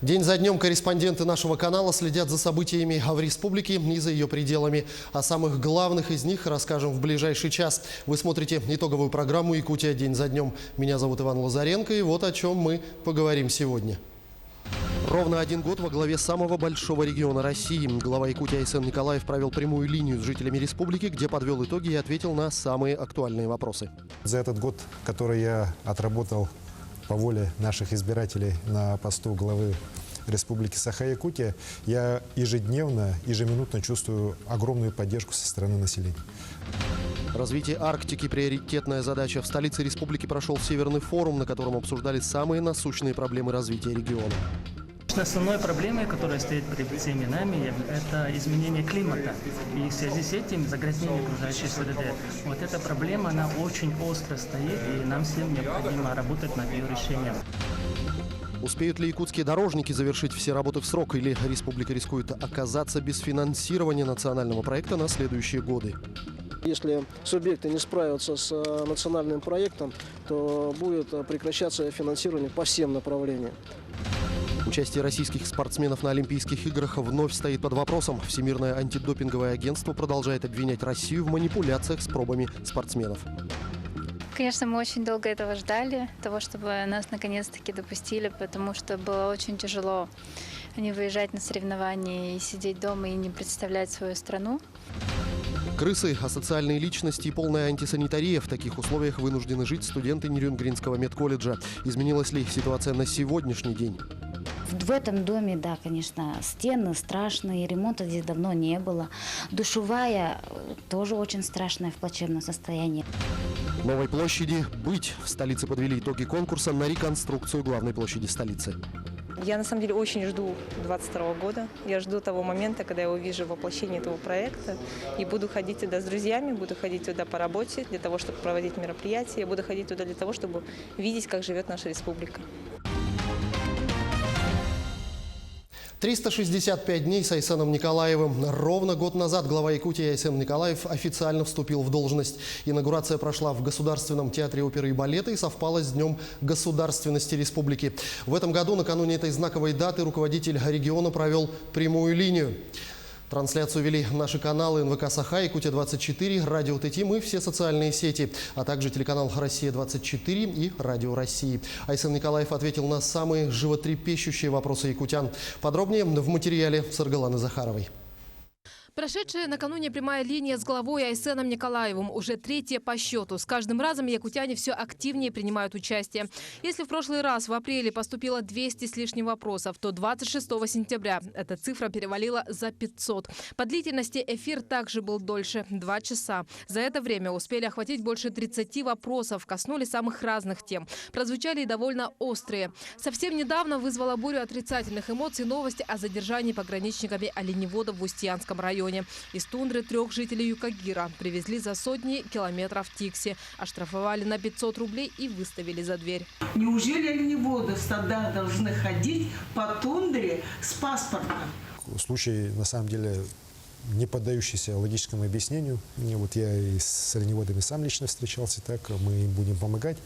День за днем корреспонденты нашего канала следят за событиями в республике и за ее пределами. О самых главных из них расскажем в ближайший час. Вы смотрите итоговую программу «Якутия. День за днем». Меня зовут Иван Лазаренко, и вот о чем мы поговорим сегодня. Ровно 1 год во главе самого большого региона России. Глава Якутии Айсен Николаев провел прямую линию с жителями республики, где подвел итоги и ответил на самые актуальные вопросы. За этот год, который я отработал по воле наших избирателей на посту главы Республики Саха-Якутия, я ежеминутно чувствую огромную поддержку со стороны населения. Развитие Арктики – приоритетная задача. В столице республики прошел Северный форум, на котором обсуждали самые насущные проблемы развития региона. Основной проблемой, которая стоит перед всеми нами, это изменение климата. И в связи с этим загрязнение окружающей среды. Вот эта проблема, она очень остро стоит, и нам всем необходимо работать над ее решением. Успеют ли якутские дорожники завершить все работы в срок, или республика рискует оказаться без финансирования национального проекта на следующие годы? Если субъекты не справятся с национальным проектом, то будет прекращаться финансирование по всем направлениям. Участие российских спортсменов на Олимпийских играх вновь стоит под вопросом. Всемирное антидопинговое агентство продолжает обвинять Россию в манипуляциях с пробами спортсменов. Конечно, мы очень долго этого ждали, того, чтобы нас наконец-таки допустили, потому что было очень тяжело не выезжать на соревнования и сидеть дома и не представлять свою страну. Крысы, асоциальные личности и полная антисанитария. В таких условиях вынуждены жить студенты Нерюнгринского медколледжа. Изменилась ли ситуация на сегодняшний день? В этом доме, да, конечно, стены страшные, ремонта здесь давно не было. Душевая тоже очень страшная, в плачевном состоянии. Новой площади быть. В столице подвели итоги конкурса на реконструкцию главной площади столицы. Я на самом деле очень жду 2022 года. Я жду того момента, когда я увижу воплощение этого проекта. И буду ходить туда с друзьями, буду ходить туда по работе, для того, чтобы проводить мероприятия. Я буду ходить туда для того, чтобы видеть, как живет наша республика. 365 дней с Айсеном Николаевым. Ровно год назад глава Якутии Айсен Николаев официально вступил в должность. Инаугурация прошла в Государственном театре оперы и балета и совпала с Днем государственности республики. В этом году, накануне этой знаковой даты, руководитель региона провел прямую линию. Трансляцию вели наши каналы НВК Саха, Якутия-24, Радио ТТ и все социальные сети, а также телеканал Россия-24 и Радио России. Айсен Николаев ответил на самые животрепещущие вопросы якутян. Подробнее в материале Саргаланы Захаровой. Прошедшая накануне прямая линия с главой Айсеном Николаевым уже 3-я по счету. С каждым разом якутяне все активнее принимают участие. Если в прошлый раз в апреле поступило 200 с лишним вопросов, то 26 сентября эта цифра перевалила за 500. По длительности эфир также был дольше – 2 часа. За это время успели охватить больше 30 вопросов, коснулись самых разных тем. Прозвучали и довольно острые. Совсем недавно вызвала бурю отрицательных эмоций новость о задержании пограничниками оленеводов в Устьянском районе. Из тундры 3 жителей Юкагира привезли за сотни километров Тикси, оштрафовали на 500 рублей и выставили за дверь. Неужели оленеводы в стадах должны ходить по тундре с паспортом? Случай, на самом деле, не поддающийся логическому объяснению. Вот я и с оленеводами сам лично встречался, так мы им будем помогать.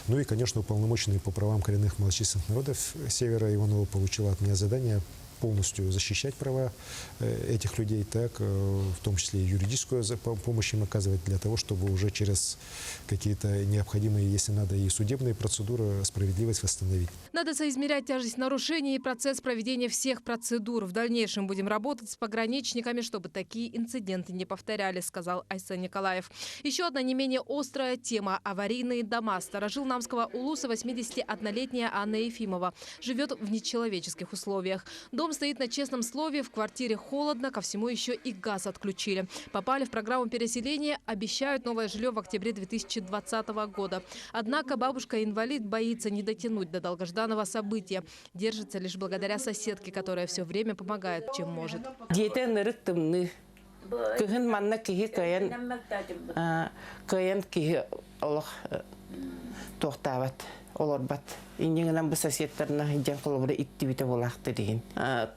Ну и, конечно, уполномоченный по правам коренных малочисленных народов Севера Иванова получила от меня задание полностью защищать права этих людей, так, в том числе и юридическую помощь им оказывать для того, чтобы уже через какие-то необходимые, если надо, и судебные процедуры справедливость восстановить. Надо соизмерять тяжесть нарушений и процесс проведения всех процедур. В дальнейшем будем работать с пограничниками, чтобы такие инциденты не повторялись, сказал Айсен Николаев. Еще одна не менее острая тема – аварийные дома. Старожил Намского улуса 81-летняя Анна Ефимова живет в нечеловеческих условиях. Дом стоит на честном слове, в квартире холодно, ко всему еще и газ отключили. Попали в программу переселения, обещают новое жилье в октябре 2020 года. Однако бабушка-инвалид боится не дотянуть до долгожданного события. Держится лишь благодаря соседке, которая все время помогает, чем может. Олорбат. Ингенам бы соседтерна идем колобре идти вите волахты деген.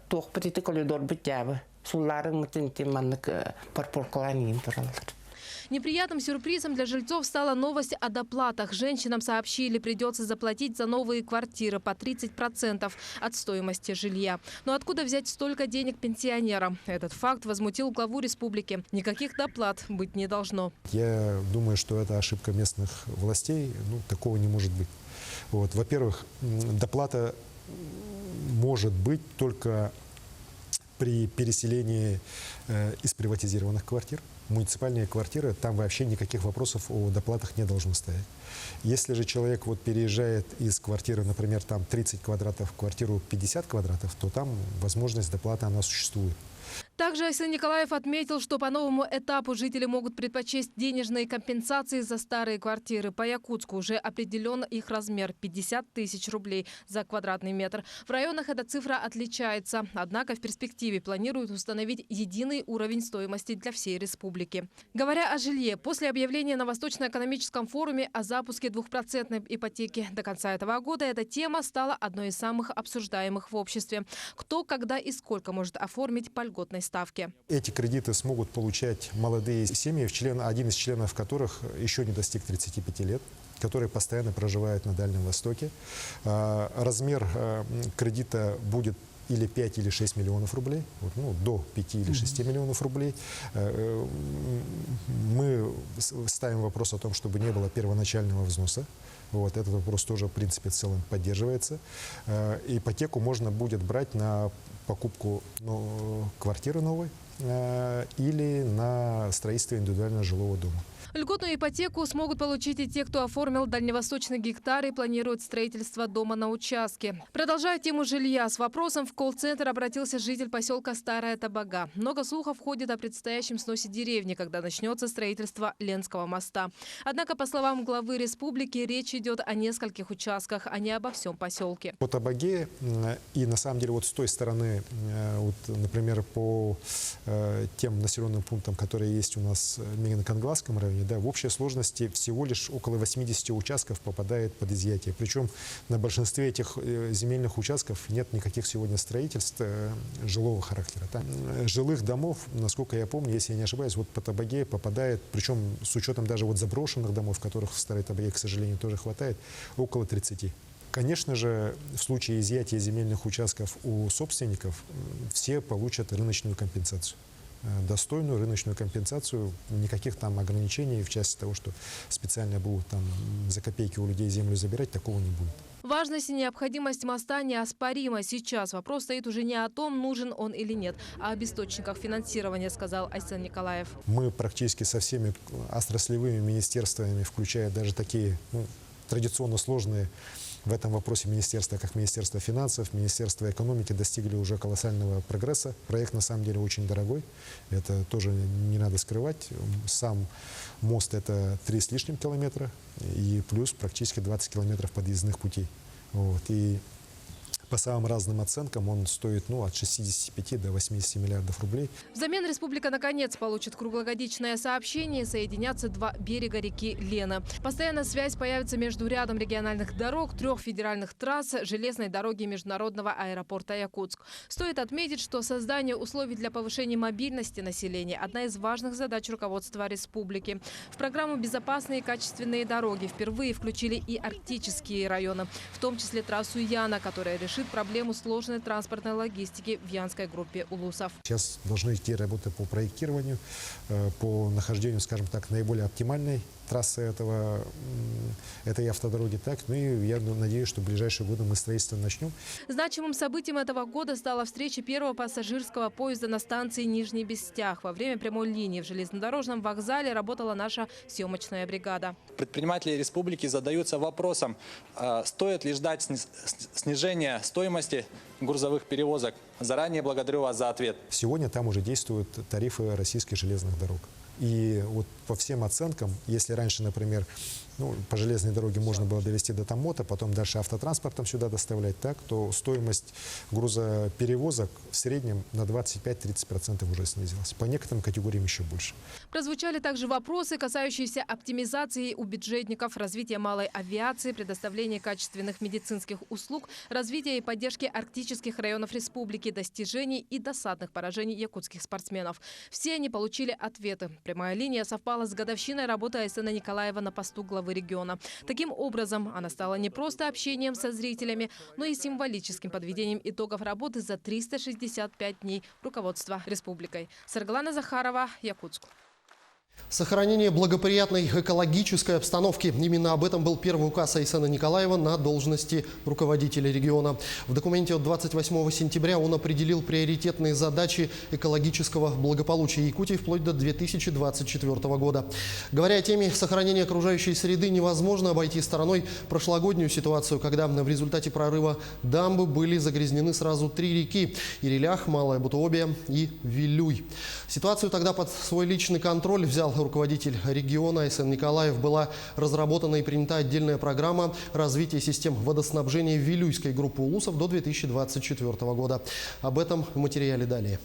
Тух птиты колидор битябы. Сулларын мутинти маннык парпоркаланин туралар. Неприятным сюрпризом для жильцов стала новость о доплатах. Женщинам сообщили, придется заплатить за новые квартиры по 30% от стоимости жилья. Но откуда взять столько денег пенсионерам? Этот факт возмутил главу республики. Никаких доплат быть не должно. Я думаю, что это ошибка местных властей. Такого не может быть. Вот. Во-первых, доплата может быть только при переселении из приватизированных квартир. Муниципальные квартиры, там вообще никаких вопросов о доплатах не должно стоять. Если же человек переезжает из квартиры, например, там 30 квадратов в квартиру 50 квадратов, то там возможность доплаты, она существует. Также Айсен Николаев отметил, что по новому этапу жители могут предпочесть денежные компенсации за старые квартиры. По Якутску уже определен их размер – 50 тысяч рублей за квадратный метр. В районах эта цифра отличается. Однако в перспективе планируют установить единый уровень стоимости для всей республики. Говоря о жилье, после объявления на Восточно-экономическом форуме о запуске 2% ипотеки до конца этого года эта тема стала одной из самых обсуждаемых в обществе. Кто, когда и сколько может оформить по льготной ставке. Эти кредиты смогут получать молодые семьи, один из членов которых еще не достиг 35 лет, которые постоянно проживают на Дальнем Востоке. Размер кредита будет или 5, или 6 миллионов рублей, до 5 или 6 миллионов рублей. Мы ставим вопрос о том, чтобы не было первоначального взноса. Этот вопрос тоже, в принципе, в целом поддерживается. Ипотеку можно будет брать на покупку квартиры новой или на строительство индивидуального жилого дома. Льготную ипотеку смогут получить и те, кто оформил дальневосточный гектар и планирует строительство дома на участке. Продолжая тему жилья, с вопросом в колл-центр обратился житель поселка Старая Табага. Много слухов ходит о предстоящем сносе деревни, когда начнется строительство Ленского моста. Однако, по словам главы республики, речь идет о нескольких участках, а не обо всем поселке. По Табаге и на самом деле с той стороны, например, по тем населенным пунктам, которые есть у нас в Мегино-Кангласском районе, в общей сложности всего лишь около 80 участков попадает под изъятие. Причем на большинстве этих земельных участков нет никаких сегодня строительств жилого характера. Жилых домов, насколько я помню, если я не ошибаюсь, по Табаге попадает, причем с учетом даже заброшенных домов, которых в Старой Табаге, к сожалению, тоже хватает, около 30. Конечно же, в случае изъятия земельных участков у собственников все получат рыночную компенсацию. Достойную рыночную компенсацию, никаких там ограничений в части того, что специально будут за копейки у людей землю забирать, такого не будет. Важность и необходимость моста неоспорима. Сейчас вопрос стоит уже не о том, нужен он или нет, а об источниках финансирования, сказал Айсен Николаев. Мы практически со всеми отраслевыми министерствами, включая даже такие традиционно сложные в этом вопросе министерства, как Министерство финансов, Министерство экономики, достигли уже колоссального прогресса. Проект на самом деле очень дорогой, это тоже не надо скрывать. Сам мост — это 3 с лишним километра и плюс практически 20 километров подъездных путей. И по самым разным оценкам он стоит от 65 до 80 миллиардов рублей. Взамен республика наконец получит круглогодичное сообщение и соединятся 2 берега реки Лена. Постоянная связь появится между рядом региональных дорог, 3 федеральных трасс, железной дороги и международного аэропорта Якутск. Стоит отметить, что создание условий для повышения мобильности населения – одна из важных задач руководства республики. В программу «Безопасные и качественные дороги» впервые включили и арктические районы, в том числе трассу Яна, которая решит проблему сложной транспортной логистики в янской группе улусов. Сейчас должны идти работы по проектированию, по нахождению, скажем так, наиболее оптимальной трассы этой автодороги. И я надеюсь, что в ближайшие годы мы строительство начнем. Значимым событием этого года стала встреча первого пассажирского поезда на станции Нижний Бестях. Во время прямой линии в железнодорожном вокзале работала наша съемочная бригада. Предприниматели республики задаются вопросом, стоит ли ждать снижения стоимости грузовых перевозок. Заранее благодарю вас за ответ. Сегодня там уже действуют тарифы российских железных дорог. И по всем оценкам, если раньше, например, по железной дороге можно было довести до Тамота, потом дальше автотранспортом сюда доставлять, то стоимость грузоперевозок в среднем на 25-30% уже снизилась. По некоторым категориям еще больше. Прозвучали также вопросы, касающиеся оптимизации у бюджетников, развития малой авиации, предоставления качественных медицинских услуг, развития и поддержки арктических районов республики, достижений и досадных поражений якутских спортсменов. Все они получили ответы. Прямая линия совпала совпало с годовщиной работы Айсена Николаева на посту главы региона. Таким образом, она стала не просто общением со зрителями, но и символическим подведением итогов работы за 365 дней руководства республикой. Саргалана Захарова, Якутск. Сохранение благоприятной экологической обстановки. Именно об этом был первый указ Айсена Николаева на должности руководителя региона. В документе от 28 сентября он определил приоритетные задачи экологического благополучия Якутии вплоть до 2024 года. Говоря о теме сохранения окружающей среды, невозможно обойти стороной прошлогоднюю ситуацию, когда в результате прорыва дамбы были загрязнены сразу 3 реки – Ирилях, Малая Бутуобия и Вилюй. Ситуацию тогда под свой личный контроль взял руководитель региона Айсен Николаев. Была разработана и принята отдельная программа развития систем водоснабжения Вилюйской группы улусов до 2024 года. Об этом в материале далее.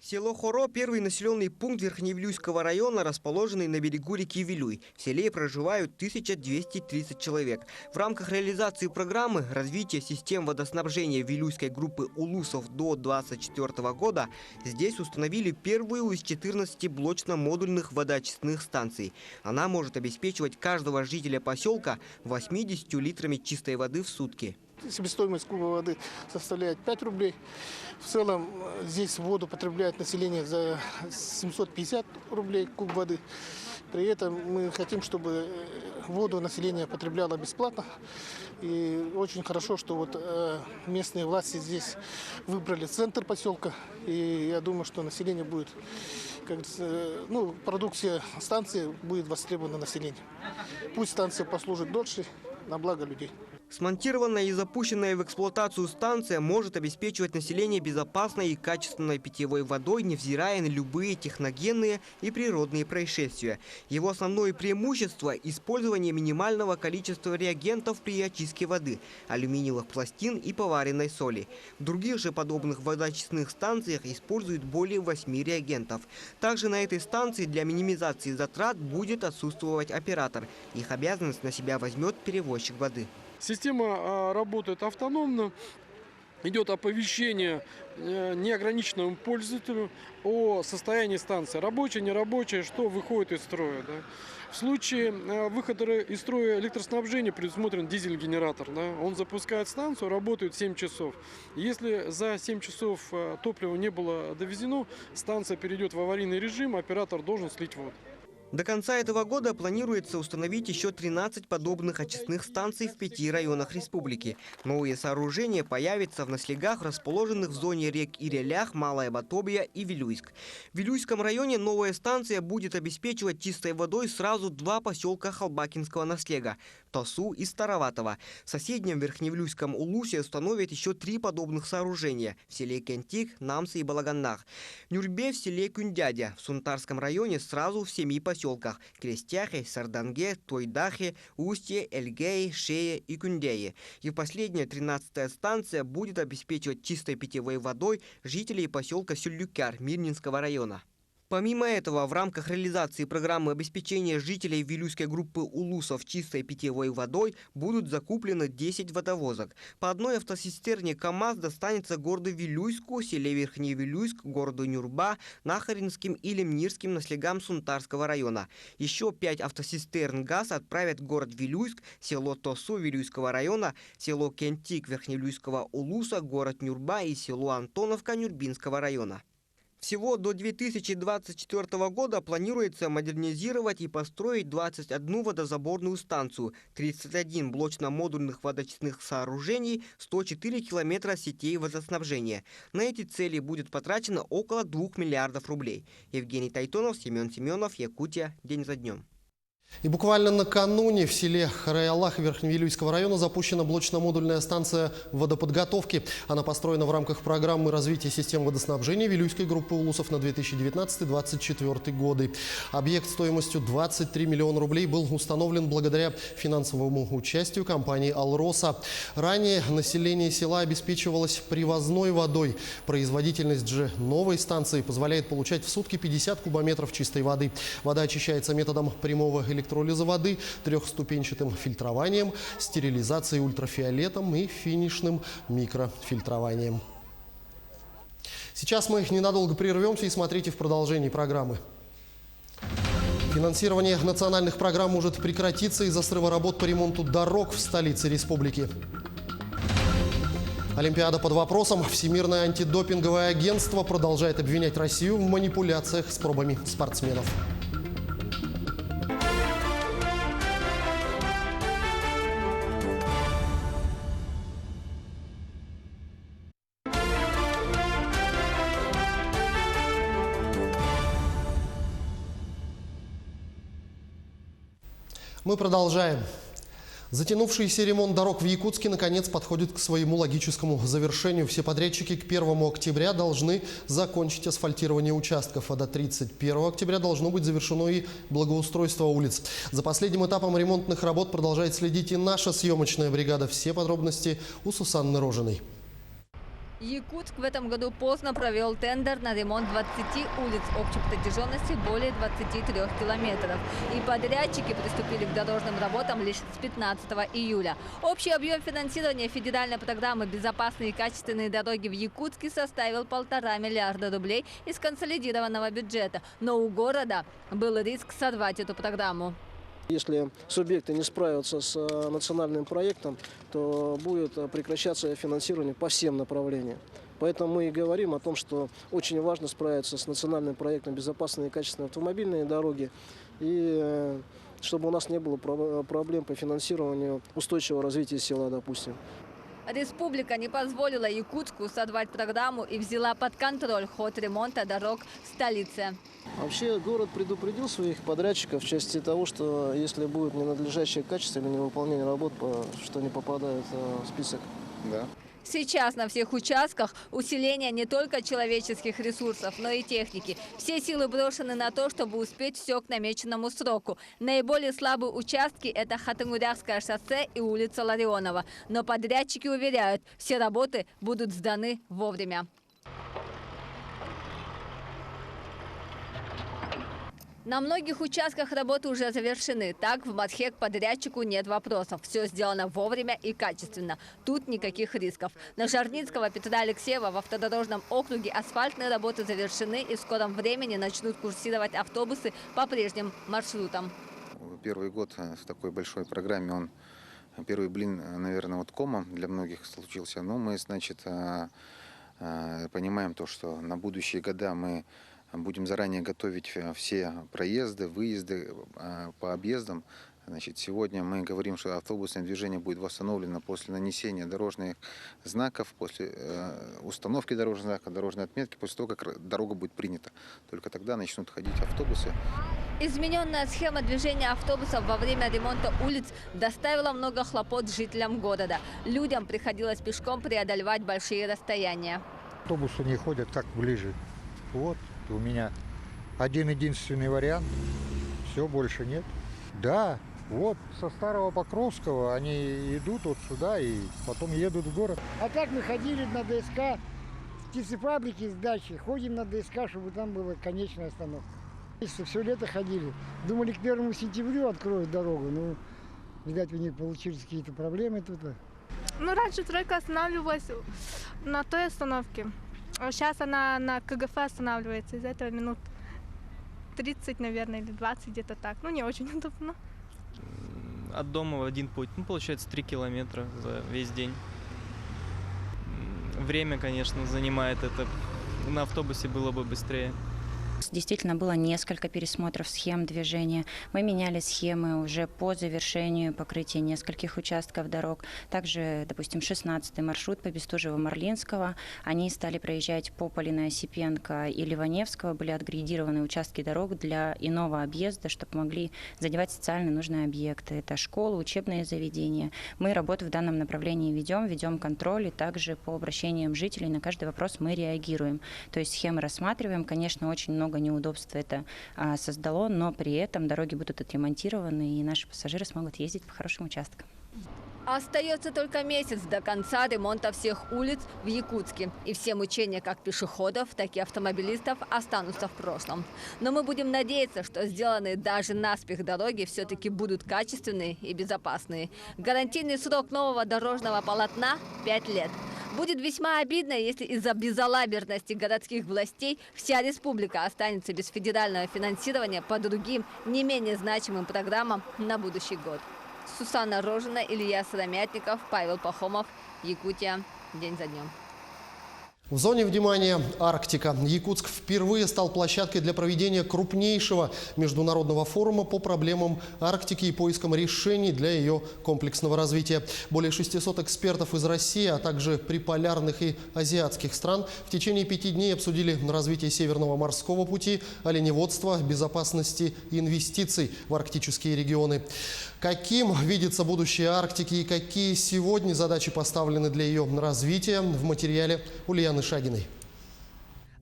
Село Хоро – первый населенный пункт Верхневилюйского района, расположенный на берегу реки Вилюй. В селе проживают 1230 человек. В рамках реализации программы развития систем водоснабжения Вилюйской группы улусов до 2024 года здесь установили первую из 14 блочно-модульных водоочистных станций. Она может обеспечивать каждого жителя поселка 80 литрами чистой воды в сутки. Себестоимость куба воды составляет 5 рублей. В целом здесь воду потребляет население за 750 рублей куб воды. При этом мы хотим, чтобы воду население потребляло бесплатно. И очень хорошо, что вот местные власти здесь выбрали центр поселка. И я думаю, что население будет, продукция станции будет востребована населением. Пусть станция послужит дольше на благо людей. Смонтированная и запущенная в эксплуатацию станция может обеспечивать население безопасной и качественной питьевой водой, невзирая на любые техногенные и природные происшествия. Его основное преимущество – использование минимального количества реагентов при очистке воды, алюминиевых пластин и поваренной соли. В других же подобных водоочистных станциях используют более 8 реагентов. Также на этой станции для минимизации затрат будет отсутствовать оператор. Их обязанность на себя возьмет перевозчик воды. Система работает автономно, идет оповещение неограниченному пользователю о состоянии станции. Рабочая, нерабочая, что выходит из строя. Да. В случае выхода из строя электроснабжения предусмотрен дизель-генератор. Да. Он запускает станцию, работает 7 часов. Если за 7 часов топливо не было довезено, станция перейдет в аварийный режим, оператор должен слить воду. До конца этого года планируется установить еще 13 подобных очистных станций в 5 районах республики. Новые сооружения появятся в наслегах, расположенных в зоне рек Ирилях, Малая Бутуобия и Вилюйск. В Вилюйском районе новая станция будет обеспечивать чистой водой сразу 2 поселка Халбакинского наслега – Тосу и Староватово. В соседнем Верхневилюйском улусе установят еще 3 подобных сооружения – в селе Кентик, Намсы и Балаганнах. В Нюрбе в селе Кюндядя, в Сунтарском районе сразу в 7 поселках – Крестяхе, Сарданге, Тойдахе, Устье, Эльгее, Шее и Кюндее. И последняя 13-я станция будет обеспечивать чистой питьевой водой жителей поселка Сюльюкяр Мирнинского района. Помимо этого, в рамках реализации программы обеспечения жителей Вилюйской группы улусов чистой питьевой водой будут закуплены 10 водовозок. По одной автоцистерне КАМАЗ достанется городу Вилюйску, селе Верхневилюйск, городу Нюрба, Нахаринским и Лемнирским наслегам Сунтарского района. Еще 5 автоцистерн ГАЗ отправят в город Вилюйск, село Тосу Вилюйского района, село Кентик Верхневилюйского улуса, город Нюрба и село Антоновка Нюрбинского района. Всего до 2024 года планируется модернизировать и построить 21 водозаборную станцию, 31 блочно-модульных водоочистных сооружений, 104 километра сетей водоснабжения. На эти цели будет потрачено около 2 миллиардов рублей. Евгений Тайтонов, Семен Семенов, Якутия. День за днем. И буквально накануне в селе Харай-Аллах Верхневилюйского района запущена блочно-модульная станция водоподготовки. Она построена в рамках программы развития систем водоснабжения Вилюйской группы улусов на 2019-2024 годы. Объект стоимостью 23 миллиона рублей был установлен благодаря финансовому участию компании «Алроса». Ранее население села обеспечивалось привозной водой. Производительность же новой станции позволяет получать в сутки 50 кубометров чистой воды. Вода очищается методом прямого электролиза воды, 3-ступенчатым фильтрованием, стерилизацией ультрафиолетом и финишным микрофильтрованием. Сейчас мы ненадолго прервемся и смотрите в продолжении программы. Финансирование национальных программ может прекратиться из-за срыва работ по ремонту дорог в столице республики. Олимпиада под вопросом. Всемирное антидопинговое агентство продолжает обвинять Россию в манипуляциях с пробами спортсменов. Мы продолжаем. Затянувшийся ремонт дорог в Якутске наконец подходит к своему логическому завершению. Все подрядчики к 1 октября должны закончить асфальтирование участков, а до 31 октября должно быть завершено и благоустройство улиц. За последним этапом ремонтных работ продолжает следить и наша съемочная бригада. Все подробности у Сусанны Рожиной. Якутск в этом году поздно провел тендер на ремонт 20 улиц общей протяженности более 23 километров. И подрядчики приступили к дорожным работам лишь с 15 июля. Общий объем финансирования федеральной программы «Безопасные и качественные дороги» в Якутске составил 1,5 миллиарда рублей из консолидированного бюджета. Но у города был риск сорвать эту программу. Если субъекты не справятся с национальным проектом, то будет прекращаться финансирование по всем направлениям. Поэтому мы и говорим о том, что очень важно справиться с национальным проектом «Безопасные и качественные автомобильные дороги», и чтобы у нас не было проблем по финансированию устойчивого развития села, допустим. Республика не позволила Якутску сорвать программу и взяла под контроль ход ремонта дорог в столице. Вообще город предупредил своих подрядчиков в части того, что если будет ненадлежащее качество или невыполнение работ, что они попадают в список. Да. Сейчас на всех участках усиление не только человеческих ресурсов, но и техники. Все силы брошены на то, чтобы успеть все к намеченному сроку. Наиболее слабые участки – это Хатангурякское шоссе и улица Ларионова. Но подрядчики уверяют, все работы будут сданы вовремя. На многих участках работы уже завершены. Так, в Матхе к подрядчику нет вопросов. Все сделано вовремя и качественно. Тут никаких рисков. На Жарницкого Петра Алексеева в автодорожном округе асфальтные работы завершены и в скором времени начнут курсировать автобусы по прежним маршрутам. Первый год в такой большой программе, он первый блин, наверное, вот комом для многих случился. Но мы, значит, понимаем то, что на будущие года мы будем заранее готовить все проезды, выезды по объездам. Значит, сегодня мы говорим, что автобусное движение будет восстановлено после нанесения дорожных знаков, после установки дорожных знаков, дорожной отметки, после того, как дорога будет принята. Только тогда начнут ходить автобусы. Измененная схема движения автобусов во время ремонта улиц доставила много хлопот жителям города. Людям приходилось пешком преодолевать большие расстояния. Автобусы не ходят как ближе. Вот. У меня один-единственный вариант, все, больше нет. Да, вот со Старого Покровского они идут вот сюда и потом едут в город. А так мы ходили на ДСК, птицефабрики с дачи, ходим на ДСК, чтобы там была конечная остановка. Все лето ходили, думали к 1 сентябрю откроют дорогу, но, видать, у них получились какие-то проблемы тут. Ну, раньше тройка останавливалась на той остановке. Сейчас она на КГФ останавливается, из-за этого минут 30, наверное, или 20, где-то так. Ну, не очень удобно. От дома в один путь, ну, получается 3 километра за весь день. Время, конечно, занимает это. На автобусе было бы быстрее. Действительно, было несколько пересмотров схем движения. Мы меняли схемы уже по завершению покрытия нескольких участков дорог. Также, допустим, 16-й маршрут по Бестужево-Марлинского. Они стали проезжать по Полиной Осипенко и Ливаневского. Были отградированы участки дорог для иного объезда, чтобы могли задевать социально нужные объекты. Это школы, учебные заведения. Мы работу в данном направлении ведем контроль, и также по обращениям жителей на каждый вопрос мы реагируем. То есть схемы рассматриваем. Конечно, очень много неудобств это создало, но при этом дороги будут отремонтированы, и наши пассажиры смогут ездить по хорошим участкам. Остается только месяц до конца ремонта всех улиц в Якутске. И все мучения как пешеходов, так и автомобилистов останутся в прошлом. Но мы будем надеяться, что сделанные даже наспех дороги все-таки будут качественные и безопасные. Гарантийный срок нового дорожного полотна – 5 лет. Будет весьма обидно, если из-за безалаберности городских властей вся республика останется без федерального финансирования по другим, не менее значимым программам на будущий год. Сусанна Рожина, Илья Сыромятников, Павел Пахомов, Якутия. День за днем. В зоне внимания Арктика. Якутск впервые стал площадкой для проведения крупнейшего международного форума по проблемам Арктики и поиском решений для ее комплексного развития. Более 600 экспертов из России, а также приполярных и азиатских стран в течение 5 дней обсудили развитие Северного морского пути, оленеводства, безопасности и инвестиций в арктические регионы. Каким видится будущее Арктики и какие сегодня задачи поставлены для ее развития, в материале Ульяны Шагиной.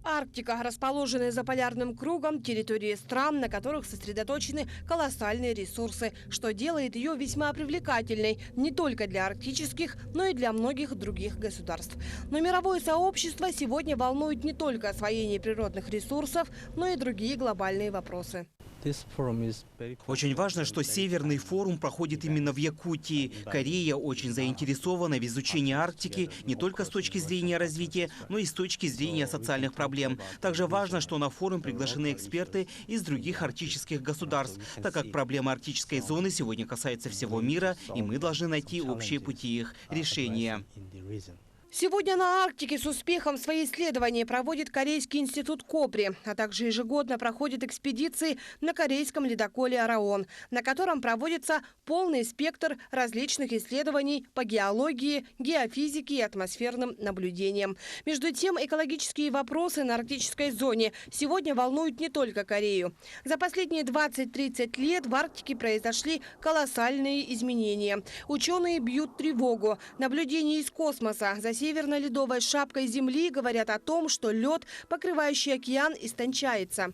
Арктика, расположенная за полярным кругом, территории стран, на которых сосредоточены колоссальные ресурсы, что делает ее весьма привлекательной не только для арктических, но и для многих других государств. Но мировое сообщество сегодня волнует не только освоение природных ресурсов, но и другие глобальные вопросы. Очень важно, что Северный форум проходит именно в Якутии. Корея очень заинтересована в изучении Арктики не только с точки зрения развития, но и с точки зрения социальных проблем. Также важно, что на форум приглашены эксперты из других арктических государств, так как проблемы арктической зоны сегодня касаются всего мира, и мы должны найти общие пути их решения. Сегодня на Арктике с успехом свои исследования проводит Корейский институт Копри, а также ежегодно проходят экспедиции на корейском ледоколе «Араон», на котором проводится полный спектр различных исследований по геологии, геофизике и атмосферным наблюдениям. Между тем, экологические вопросы на арктической зоне сегодня волнуют не только Корею. За последние 20-30 лет в Арктике произошли колоссальные изменения. Ученые бьют тревогу. Наблюдения из космоса за северно-ледовой шапкой Земли говорят о том, что лед, покрывающий океан, истончается.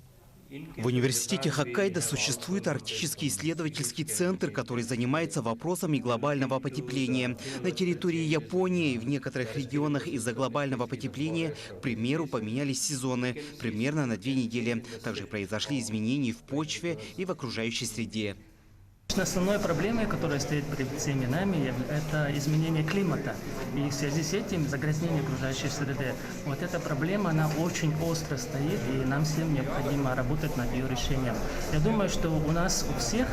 В университете Хоккайдо существует Арктический исследовательский центр, который занимается вопросами глобального потепления. На территории Японии в некоторых регионах из-за глобального потепления, к примеру, поменялись сезоны примерно на 2 недели. Также произошли изменения в почве и в окружающей среде. Основной проблемой, которая стоит перед всеми нами, это изменение климата. И в связи с этим загрязнение окружающей среды. Вот эта проблема, она очень остро стоит, и нам всем необходимо работать над ее решением. Я думаю, что у нас у всех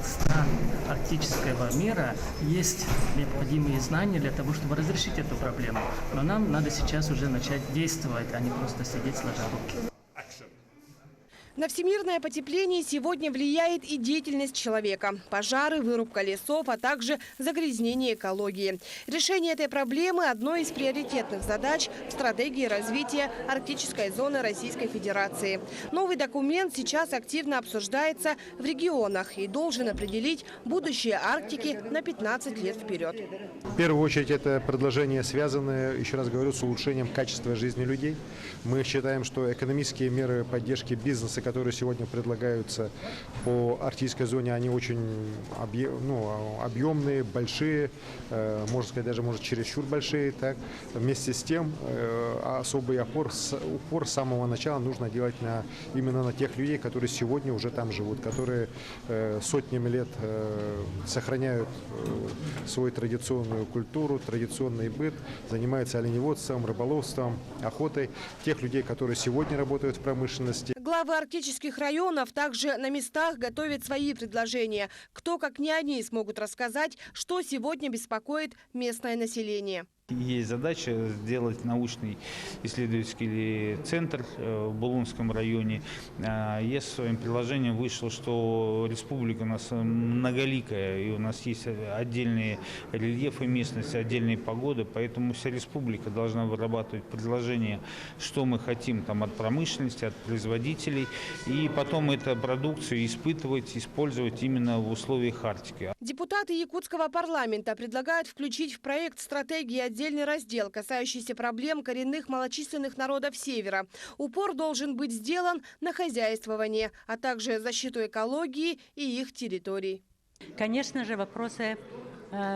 стран арктического мира есть необходимые знания для того, чтобы разрешить эту проблему. Но нам надо сейчас уже начать действовать, а не просто сидеть сложа руки. На всемирное потепление сегодня влияет и деятельность человека. Пожары, вырубка лесов, а также загрязнение экологии. Решение этой проблемы – одной из приоритетных задач в стратегии развития арктической зоны Российской Федерации. Новый документ сейчас активно обсуждается в регионах и должен определить будущее Арктики на 15 лет вперед. В первую очередь это предложения, связанные, еще раз говорю, с улучшением качества жизни людей. Мы считаем, что экономические меры поддержки бизнеса, которые сегодня предлагаются по арктической зоне, они очень объемные, большие, можно сказать, даже чересчур большие. Так. Вместе с тем особый упор с самого начала нужно делать именно на тех людей, которые сегодня уже там живут, которые сотнями лет сохраняют свою традиционную культуру, традиционный быт, занимаются оленеводством, рыболовством, охотой. Тех людей, которые сегодня работают в промышленности. Главы арктических районов также на местах готовят свои предложения. Кто, как не они, смогут рассказать, что сегодня беспокоит местное население. Есть задача сделать научный исследовательский центр в Булунском районе. Я со своим предложением вышел, что республика у нас многоликая, и у нас есть отдельные рельефы местности, отдельные погоды, поэтому вся республика должна вырабатывать предложения, что мы хотим от промышленности, от производителей, и потом эту продукцию испытывать, использовать именно в условиях Арктики. Депутаты якутского парламента предлагают включить в проект стратегии отдельный раздел, касающийся проблем коренных малочисленных народов Севера. Упор должен быть сделан на хозяйствование, а также защиту экологии и их территорий. Конечно же, вопросы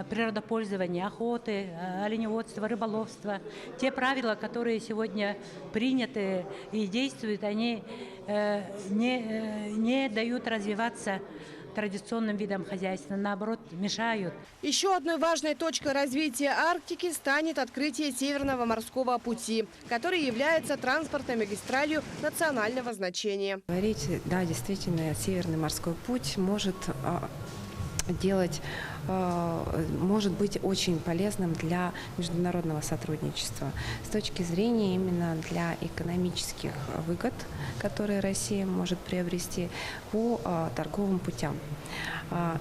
природопользования, охоты, оленеводства, рыболовства. Те правила, которые сегодня приняты и действуют, они не дают развиваться традиционным видам хозяйства, наоборот, мешают. Еще одной важной точкой развития Арктики станет открытие Северного морского пути, который является транспортной магистралью национального значения. Говорить, да, действительно, Северный морской путь может быть очень полезным для международного сотрудничества с точки зрения именно для экономических выгод, которые Россия может приобрести по торговым путям.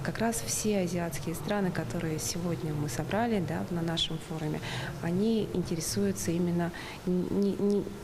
Как раз все азиатские страны, которые сегодня мы собрали, да, на нашем форуме, они интересуются именно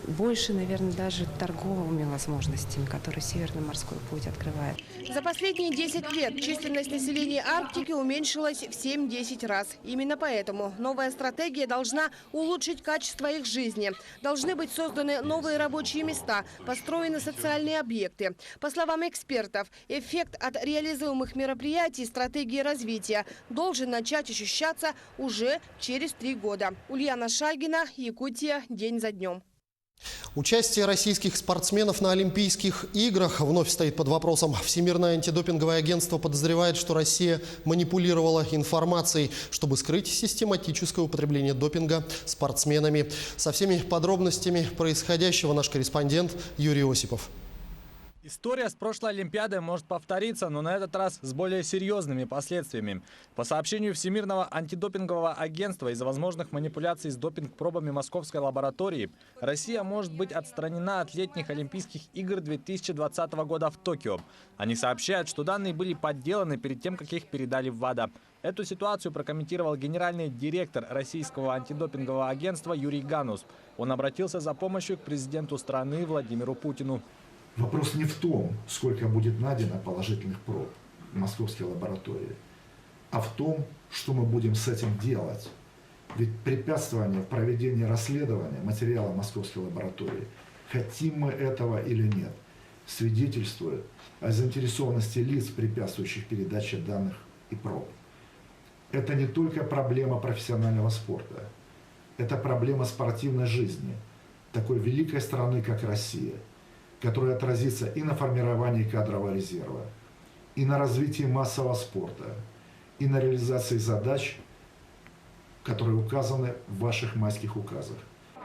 больше, наверное, даже торговыми возможностями, которые Северный морской путь открывает. За последние 10 лет численность населения Арктики уменьшилась в 7-10 раз. Именно поэтому новая стратегия должна улучшить качество их жизни. Должны быть созданы новые рабочие места, построены социальные объекты. По словам экспертов, эффект от реализуемых мероприятий стратегии развития должен начать ощущаться уже через 3 года. Ульяна Шагина, Якутия, день за днем. Участие российских спортсменов на Олимпийских играх вновь стоит под вопросом. Всемирное антидопинговое агентство подозревает, что Россия манипулировала информацией, чтобы скрыть систематическое употребление допинга спортсменами. Со всеми подробностями происходящего наш корреспондент Юрий Осипов. История с прошлой Олимпиады может повториться, но на этот раз с более серьезными последствиями. По сообщению Всемирного антидопингового агентства, из-за возможных манипуляций с допинг-пробами московской лаборатории, Россия может быть отстранена от летних Олимпийских игр 2020 года в Токио. Они сообщают, что данные были подделаны перед тем, как их передали в ВАДА. Эту ситуацию прокомментировал генеральный директор российского антидопингового агентства Юрий Ганус. Он обратился за помощью к президенту страны Владимиру Путину. Вопрос не в том, сколько будет найдено положительных проб в московской лаборатории, а в том, что мы будем с этим делать. Ведь препятствование в проведении расследования материала московской лаборатории, хотим мы этого или нет, свидетельствует о заинтересованности лиц, препятствующих передаче данных и проб. Это не только проблема профессионального спорта, это проблема спортивной жизни такой великой страны, как Россия, которая отразится и на формировании кадрового резерва, и на развитии массового спорта, и на реализации задач, которые указаны в ваших майских указах.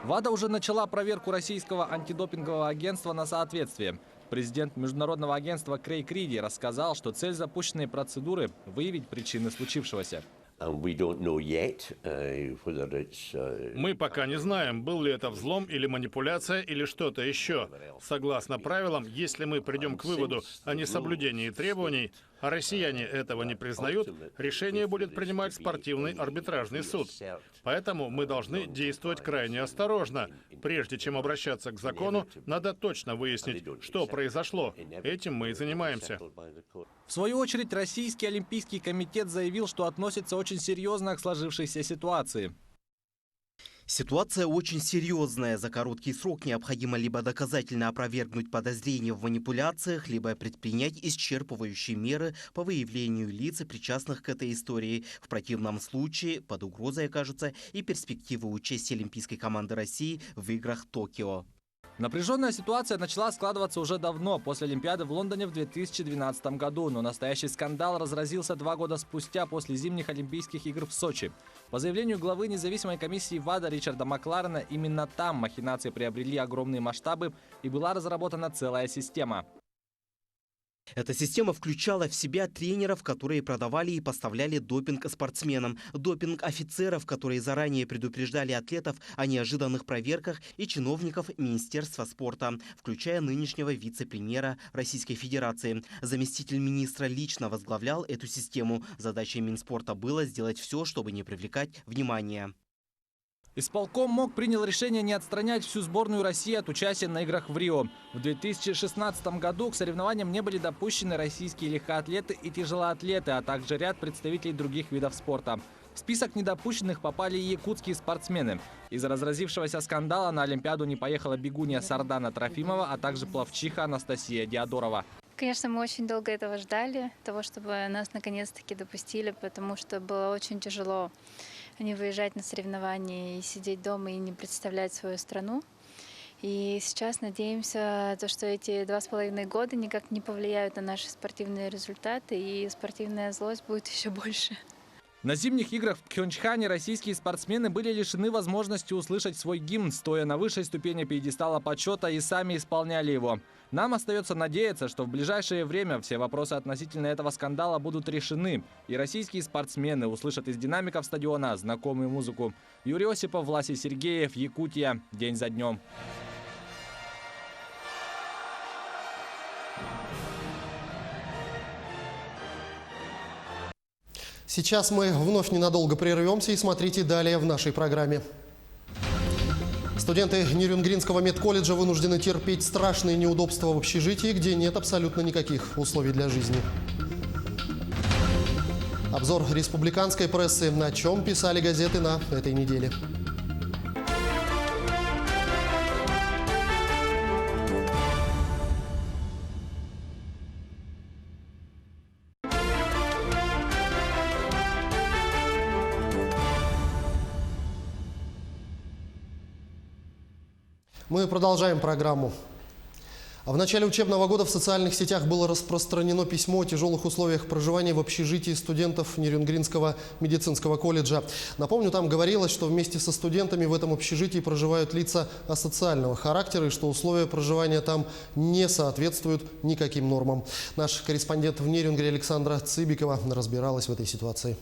ВАДА уже начала проверку российского антидопингового агентства на соответствие. Президент Международного агентства Крейг Риди рассказал, что цель запущенной процедуры – выявить причины случившегося. Мы пока не знаем, был ли это взлом или манипуляция или что-то еще. Согласно правилам, если мы придем к выводу о несоблюдении требований, а россияне этого не признают, решение будет принимать спортивный арбитражный суд. Поэтому мы должны действовать крайне осторожно. Прежде чем обращаться к закону, надо точно выяснить, что произошло. Этим мы и занимаемся. В свою очередь, Российский олимпийский комитет заявил, что относится очень серьезно к сложившейся ситуации. Ситуация очень серьезная. За короткий срок необходимо либо доказательно опровергнуть подозрения в манипуляциях, либо предпринять исчерпывающие меры по выявлению лиц, причастных к этой истории. В противном случае под угрозой окажутся и перспективы участия олимпийской команды России в играх Токио. Напряженная ситуация начала складываться уже давно, после Олимпиады в Лондоне в 2012 году. Но настоящий скандал разразился 2 года спустя, после зимних Олимпийских игр в Сочи. По заявлению главы независимой комиссии ВАДА Ричарда Макларена, именно там махинации приобрели огромные масштабы и была разработана целая система. Эта система включала в себя тренеров, которые продавали и поставляли допинг спортсменам, допинг офицеров, которые заранее предупреждали атлетов о неожиданных проверках, и чиновников Министерства спорта, включая нынешнего вице-премьера Российской Федерации. Заместитель министра лично возглавлял эту систему. Задачей Минспорта было сделать все, чтобы не привлекать внимания. Исполком МОК принял решение не отстранять всю сборную России от участия на играх в Рио. В 2016 году к соревнованиям не были допущены российские легкоатлеты и тяжелоатлеты, а также ряд представителей других видов спорта. В список недопущенных попали и якутские спортсмены. Из-за разразившегося скандала на Олимпиаду не поехала бегунья Сардана Трофимова, а также пловчиха Анастасия Диадорова. Конечно, мы очень долго этого ждали, того, чтобы нас наконец-таки допустили, потому что было очень тяжело не выезжать на соревнования и сидеть дома и не представлять свою страну. И сейчас надеемся, что эти 2,5 года никак не повлияют на наши спортивные результаты, и спортивная злость будет еще больше. На зимних играх в Пхёнчхане российские спортсмены были лишены возможности услышать свой гимн, стоя на высшей ступени пьедестала почета, и сами исполняли его. Нам остается надеяться, что в ближайшее время все вопросы относительно этого скандала будут решены, и российские спортсмены услышат из динамиков стадиона знакомую музыку. Юрий Осипов, Власий Сергеев, Якутия. День за днем. Сейчас мы вновь ненадолго прервемся и смотрите далее в нашей программе. Студенты Нерюнгринского медколледжа вынуждены терпеть страшные неудобства в общежитии, где нет абсолютно никаких условий для жизни. Обзор республиканской прессы, о чем писали газеты на этой неделе. Мы продолжаем программу. В начале учебного года в социальных сетях было распространено письмо о тяжелых условиях проживания в общежитии студентов Нерюнгринского медицинского колледжа. Напомню, там говорилось, что вместе со студентами в этом общежитии проживают лица асоциального характера и что условия проживания там не соответствуют никаким нормам. Наш корреспондент в Нерюнгре Александра Цыбикова разбиралась в этой ситуации.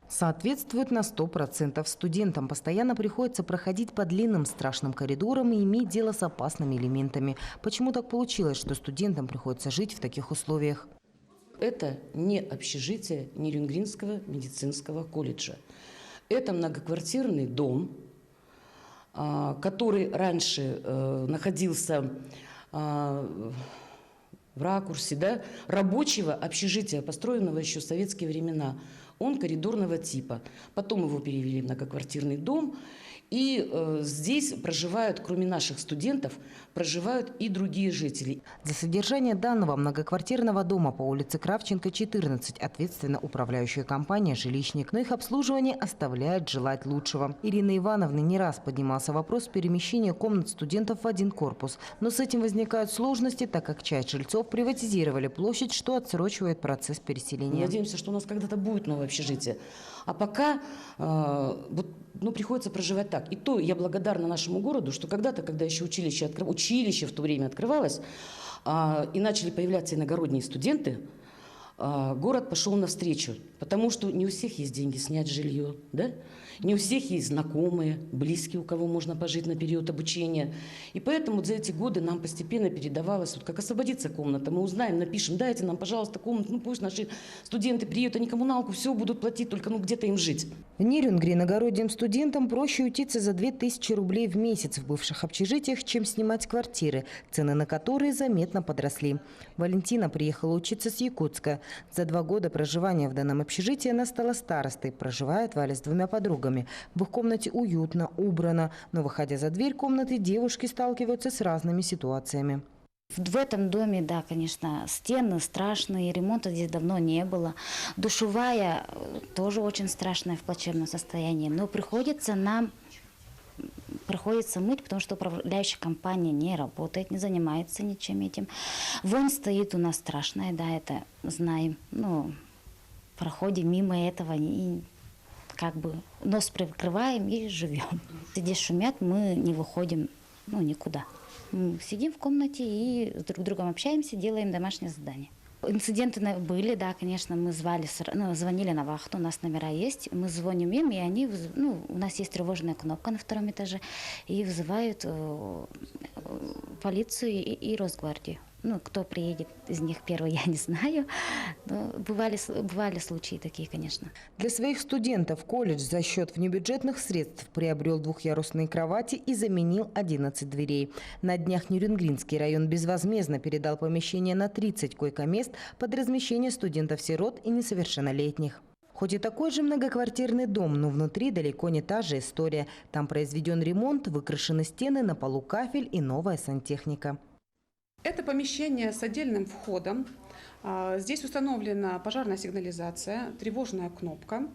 Соответствует на 100%. Студентам постоянно приходится проходить по длинным страшным коридорам и иметь дело с опасными элементами. Почему так получилось, что студентам приходится жить в таких условиях? Это не общежитие Нерюнгринского медицинского колледжа. Это многоквартирный дом, который раньше находился в ракурсе рабочего общежития, построенного еще в советские времена. Он коридорного типа. Потом его перевели в многоквартирный дом. И здесь проживают, кроме наших студентов, проживают и другие жители. За содержание данного многоквартирного дома по улице Кравченко, 14, ответственна управляющая компания «Жилищник». Но их обслуживание оставляет желать лучшего. Ирина Ивановна не раз поднимался вопрос перемещения комнат студентов в один корпус. Но с этим возникают сложности, так как часть жильцов приватизировали площадь, что отсрочивает процесс переселения. Надеемся, что у нас когда-то будет новое общежитие. А пока приходится проживать так. И то я благодарна нашему городу, что когда-то, когда еще училище в то время открывалось, и начали появляться иногородние студенты, город пошел навстречу. Потому что не у всех есть деньги снять жилье, да? Не у всех есть знакомые, близкие, у кого можно пожить на период обучения. И поэтому за эти годы нам постепенно передавалось, как освободится комната. Мы узнаем, напишем, дайте нам, пожалуйста, комнату. Пусть наши студенты приедут, они коммуналку, все будут платить, только где-то им жить. В Нерюнгре иногородним студентам проще уйтиться за 2000 рублей в месяц в бывших общежитиях, чем снимать квартиры, цены на которые заметно подросли. Валентина приехала учиться с Якутска. За 2 года проживания в данном общежитии она стала старостой. Проживает Валя с 2 подругами. В их комнате уютно, убрано. Но, выходя за дверь комнаты, девушки сталкиваются с разными ситуациями. В этом доме, да, конечно, стены страшные, ремонта здесь давно не было. Душевая тоже очень страшная, в плачевном состоянии. Но приходится мыть, потому что управляющая компания не работает, не занимается ничем этим. Вонь стоит у нас страшная, да, это знаем. Проходим мимо этого и нос прикрываем и живем. Здесь шумят, мы не выходим никуда. Мы сидим в комнате и с друг другом общаемся, делаем домашнее задание. Инциденты были, да, конечно, мы звонили на вахту, у нас номера есть, мы звоним им, и они, у нас есть тревожная кнопка на 2-м этаже, и вызывают полицию и Росгвардию. Кто приедет из них первый, я не знаю. Но бывали случаи такие, конечно. Для своих студентов колледж за счет внебюджетных средств приобрел 2-ярусные кровати и заменил 11 дверей. На днях Нерюнгринский район безвозмездно передал помещение на 30 койко-мест под размещение студентов-сирот и несовершеннолетних. Хоть и такой же многоквартирный дом, но внутри далеко не та же история. Там произведен ремонт, выкрашены стены, на полу кафель и новая сантехника. Это помещение с отдельным входом. Здесь установлена пожарная сигнализация, тревожная кнопка,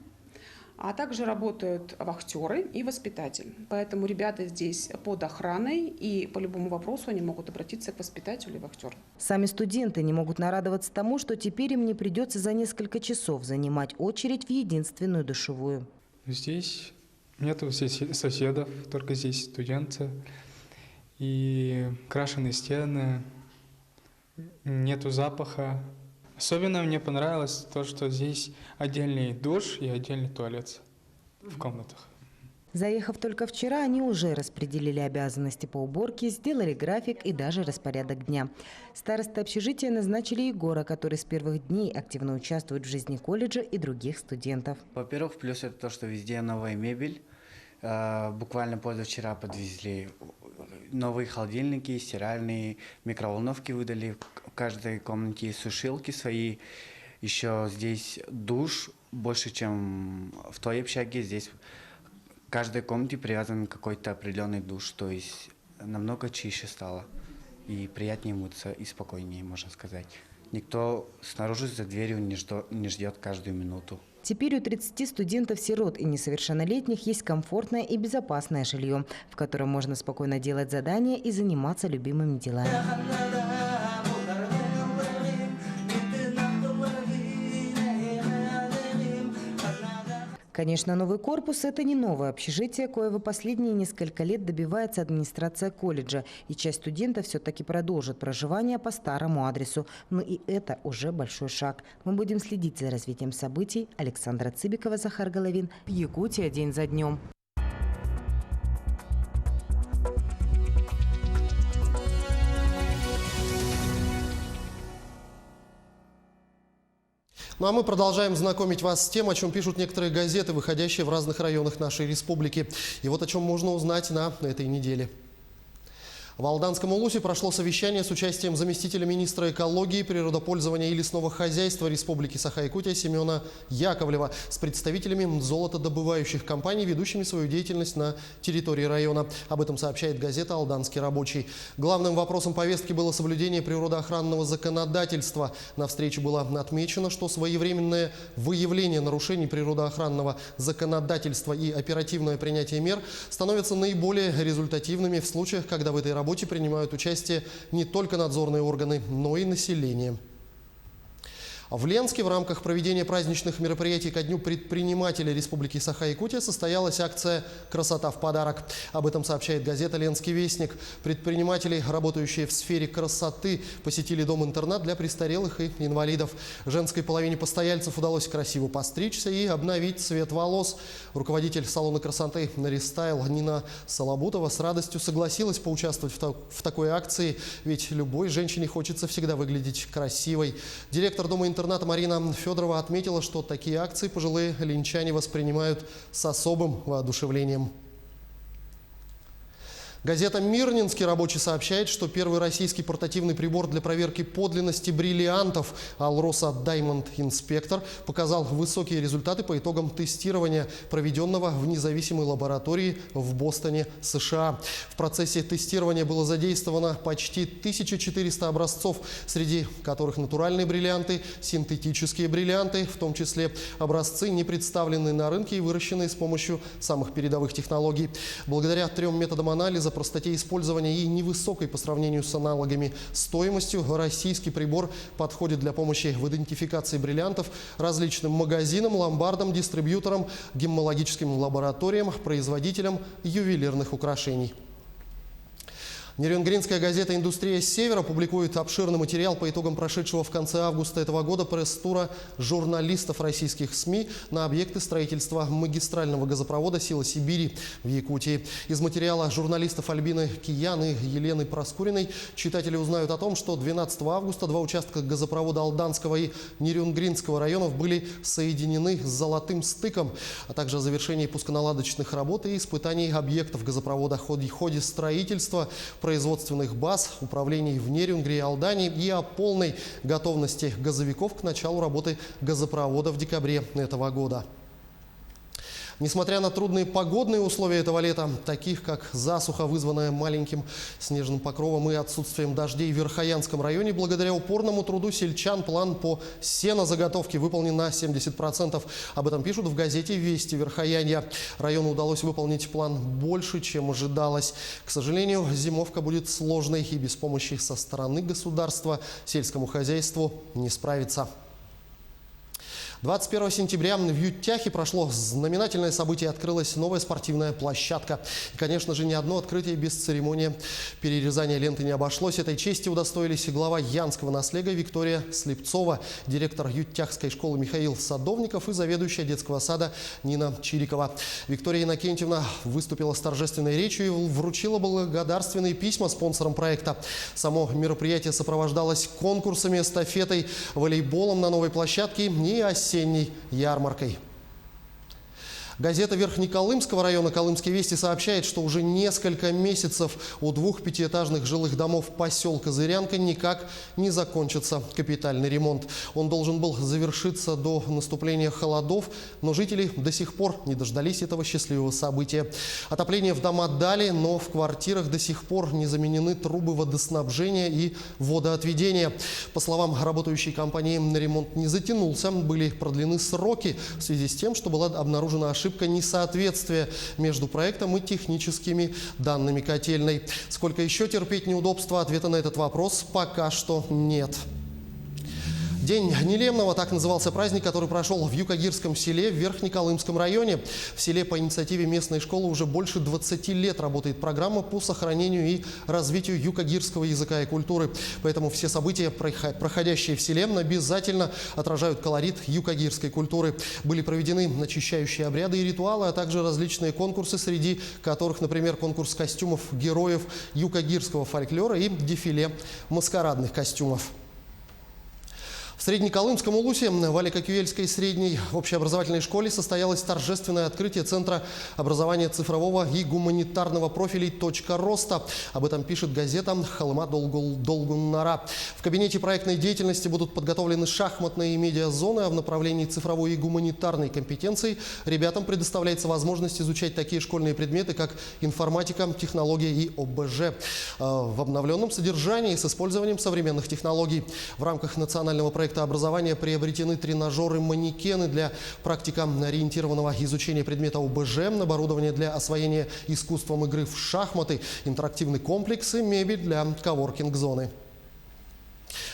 а также работают вахтеры и воспитатель. Поэтому ребята здесь под охраной, и по любому вопросу они могут обратиться к воспитателю и вахтеру. Сами студенты не могут нарадоваться тому, что теперь им не придется за несколько часов занимать очередь в единственную душевую. Здесь нету соседов, только здесь студенты. И крашеные стены, нету запаха. Особенно мне понравилось то, что здесь отдельный душ и отдельный туалет в комнатах. Заехав только вчера, они уже распределили обязанности по уборке, сделали график и даже распорядок дня. Старосты общежития назначили Егора, который с первых дней активно участвует в жизни колледжа и других студентов. Во-первых, плюс это то, что везде новая мебель. Буквально позавчера подвезли новые холодильники, стиральные, микроволновки выдали. В каждой комнате есть сушилки свои. Еще здесь душ больше, чем в той общаге. Здесь в каждой комнате привязан какой-то определенный душ. То есть намного чище стало. И приятнее мыться, и спокойнее, можно сказать. Никто снаружи за дверью не ждет каждую минуту. Теперь у 30 студентов-сирот и несовершеннолетних есть комфортное и безопасное жилье, в котором можно спокойно делать задания и заниматься любимыми делами. Конечно, новый корпус – это не новое общежитие, коего последние несколько лет добивается администрация колледжа. И часть студентов все-таки продолжит проживание по старому адресу. Но и это уже большой шаг. Мы будем следить за развитием событий. Александра Цыбикова, Захар Головин. Якутия день за днем. Ну а мы продолжаем знакомить вас с тем, о чем пишут некоторые газеты, выходящие в разных районах нашей республики. И вот о чем можно узнать на этой неделе. В Алданском Улусе прошло совещание с участием заместителя министра экологии, природопользования и лесного хозяйства Республики Саха-Якутия Семена Яковлева с представителями золотодобывающих компаний, ведущими свою деятельность на территории района. Об этом сообщает газета «Алданский рабочий». Главным вопросом повестки было соблюдение природоохранного законодательства. На встрече было отмечено, что своевременное выявление нарушений природоохранного законодательства и оперативное принятие мер становятся наиболее результативными в случаях, когда в этой работе принимают участие не только надзорные органы, но и население. В Ленске в рамках проведения праздничных мероприятий ко Дню предпринимателя Республики Саха-Якутия состоялась акция «Красота в подарок». Об этом сообщает газета «Ленский вестник». Предприниматели, работающие в сфере красоты, посетили дом-интернат для престарелых и инвалидов. Женской половине постояльцев удалось красиво постричься и обновить цвет волос. Руководитель салона красоты «Рестайл» Нина Салабутова с радостью согласилась поучаствовать в такой акции, ведь любой женщине хочется всегда выглядеть красивой. Директор дома-интерната Марина Федорова отметила, что такие акции пожилые ленчане воспринимают с особым воодушевлением. Газета «Мирнинский рабочий» сообщает, что первый российский портативный прибор для проверки подлинности бриллиантов «Алроса Diamond Inspector» показал высокие результаты по итогам тестирования, проведенного в независимой лаборатории в Бостоне, США. В процессе тестирования было задействовано почти 1400 образцов, среди которых натуральные бриллианты, синтетические бриллианты, в том числе образцы, не представленные на рынке и выращенные с помощью самых передовых технологий. Благодаря 3 методам анализа, простоте использования и невысокой по сравнению с аналогами стоимостью, российский прибор подходит для помощи в идентификации бриллиантов различным магазинам, ломбардам, дистрибьюторам, геммологическим лабораториям, производителям ювелирных украшений. Нерюнгринская газета «Индустрия Севера» публикует обширный материал по итогам прошедшего в конце августа этого года пресс-тура журналистов российских СМИ на объекты строительства магистрального газопровода «Сила Сибири» в Якутии. Из материала журналистов Альбины Киян и Елены Проскуриной читатели узнают о том, что 12 августа 2 участка газопровода Алданского и Нерюнгринского районов были соединены с золотым стыком, а также о завершении пусконаладочных работ и испытаний объектов газопровода в ходе строительства производственных баз, управлений в Нерюнгри и Алдане и о полной готовности газовиков к началу работы газопровода в декабре этого года. Несмотря на трудные погодные условия этого лета, таких как засуха, вызванная маленьким снежным покровом и отсутствием дождей в Верхоянском районе, благодаря упорному труду сельчан план по сенозаготовке выполнен на 70%. Об этом пишут в газете «Вести Верхоянья». Району удалось выполнить план больше, чем ожидалось. К сожалению, зимовка будет сложной, и без помощи со стороны государства сельскому хозяйству не справиться. 21 сентября в Ютяхе прошло знаменательное событие. Открылась новая спортивная площадка. И, конечно же, ни одно открытие без церемонии перерезания ленты не обошлось. Этой чести удостоились глава Янского наслега Виктория Слепцова, директор Ютяхской школы Михаил Садовников и заведующая детского сада Нина Чирикова. Виктория Иннокентьевна выступила с торжественной речью и вручила благодарственные письма спонсорам проекта. Само мероприятие сопровождалось конкурсами, эстафетой, волейболом на новой площадке и осенней ярмаркой. Газета Верхнеколымского района «Колымские вести» сообщает, что уже несколько месяцев у двух пятиэтажных жилых домов поселка Зырянка никак не закончится капитальный ремонт. Он должен был завершиться до наступления холодов, но жители до сих пор не дождались этого счастливого события. Отопление в дома дали, но в квартирах до сих пор не заменены трубы водоснабжения и водоотведения. По словам работающей компании, ремонт не затянулся, были продлены сроки в связи с тем, что была обнаружена ошибка несоответствия между проектом и техническими данными котельной. Сколько еще терпеть неудобства? Ответа на этот вопрос пока что нет. День Нелемного – так назывался праздник, который прошел в Юкагирском селе в Верхнеколымском районе. В селе по инициативе местной школы уже больше 20 лет работает программа по сохранению и развитию юкагирского языка и культуры. Поэтому все события, проходящие в селе, обязательно отражают колорит юкагирской культуры. Были проведены очищающие обряды и ритуалы, а также различные конкурсы, среди которых, например, конкурс костюмов героев юкагирского фольклора и дефиле маскарадных костюмов. В Среднеколымском Улусе в Аликакюэльской средней общеобразовательной школе состоялось торжественное открытие Центра образования цифрового и гуманитарного профилей «Точка роста». Об этом пишет газета «Халыма Долгуннара». В кабинете проектной деятельности будут подготовлены шахматные и медиазоны, а в направлении цифровой и гуманитарной компетенции ребятам предоставляется возможность изучать такие школьные предметы, как информатика, технология и ОБЖ в обновленном содержании с использованием современных технологий. В рамках национального проекта образования приобретены тренажеры-манекены для практикоориентированного изучения предмета ОБЖ, оборудование для освоения искусством игры в шахматы, интерактивный комплекс и мебель для коворкинг-зоны.